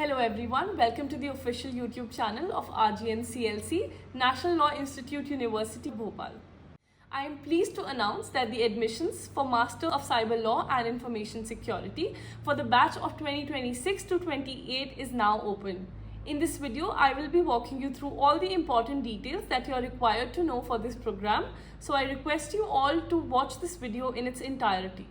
Hello everyone, welcome to the official YouTube channel of RGNCLC, National Law Institute University, Bhopal. I am pleased to announce that the admissions for Master of Cyber Law and Information Security for the batch of 2026 to 28 is now open. In this video, I will be walking you through all the important details that you are required to know for this program. So I request you all to watch this video in its entirety.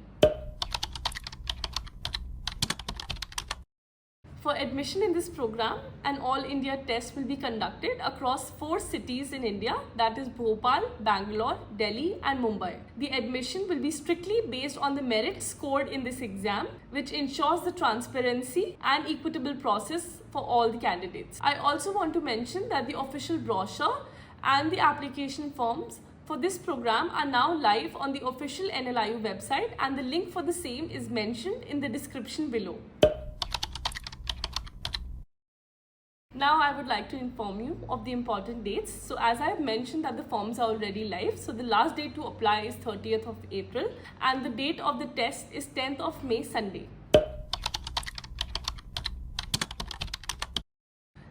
For admission in this program, an All India test will be conducted across 4 cities in India, that is Bhopal, Bangalore, Delhi and Mumbai. The admission will be strictly based on the merit scored in this exam, which ensures the transparency and equitable process for all the candidates. I also want to mention that the official brochure and the application forms for this program are now live on the official NLIU website, and the link for the same is mentioned in the description below. Now I would like to inform you of the important dates. So as I have mentioned that the forms are already live, so the last date to apply is 30th of April and the date of the test is 10th of May, Sunday.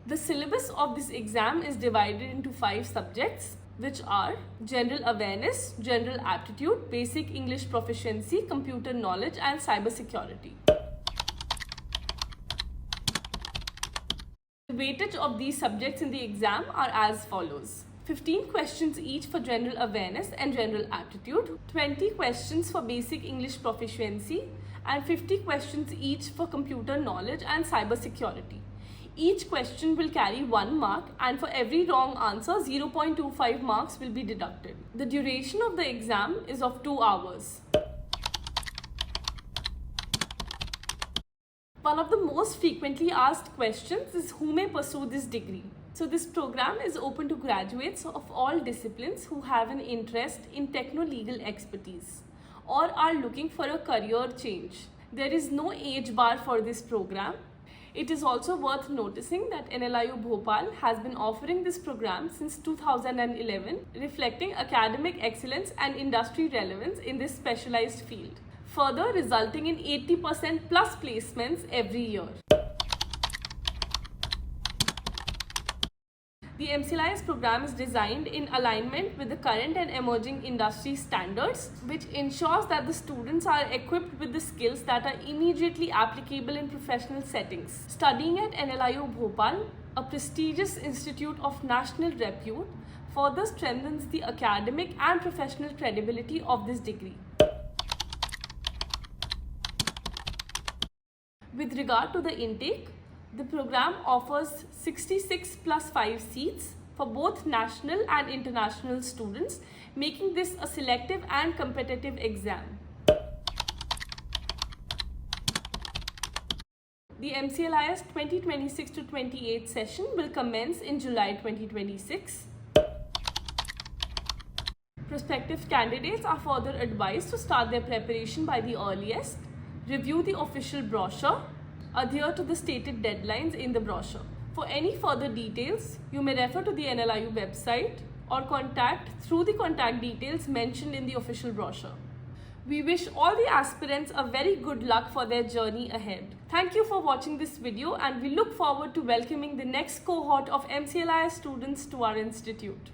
The syllabus of this exam is divided into 5 subjects, which are General Awareness, General Aptitude, Basic English Proficiency, Computer Knowledge and Cyber Security. The weightage of these subjects in the exam are as follows: 15 questions each for General Awareness and General Aptitude, 20 questions for Basic English Proficiency and 50 questions each for Computer Knowledge and Cyber Security. Each question will carry 1 mark and for every wrong answer 0.25 marks will be deducted. The duration of the exam is of 2 hours. One of the most frequently asked questions is who may pursue this degree. So this program is open to graduates of all disciplines who have an interest in techno-legal expertise or are looking for a career change. There is no age bar for this program. It is also worth noticing that NLIU Bhopal has been offering this program since 2011, reflecting academic excellence and industry relevance in this specialized field, further resulting in 80% plus placements every year. The MCLIS program is designed in alignment with the current and emerging industry standards, which ensures that the students are equipped with the skills that are immediately applicable in professional settings. Studying at NLIU Bhopal, a prestigious institute of national repute, further strengthens the academic and professional credibility of this degree. With regard to the intake, the program offers 66 plus 5 seats for both national and international students, making this a selective and competitive exam. The MCLIS 2026 to 28 session will commence in July 2026. Prospective candidates are further advised to start their preparation by the earliest, review the official brochure, adhere to the stated deadlines in the brochure. For any further details, you may refer to the NLIU website or contact through the contact details mentioned in the official brochure. We wish all the aspirants a very good luck for their journey ahead. Thank you for watching this video and we look forward to welcoming the next cohort of MCLIS students to our institute.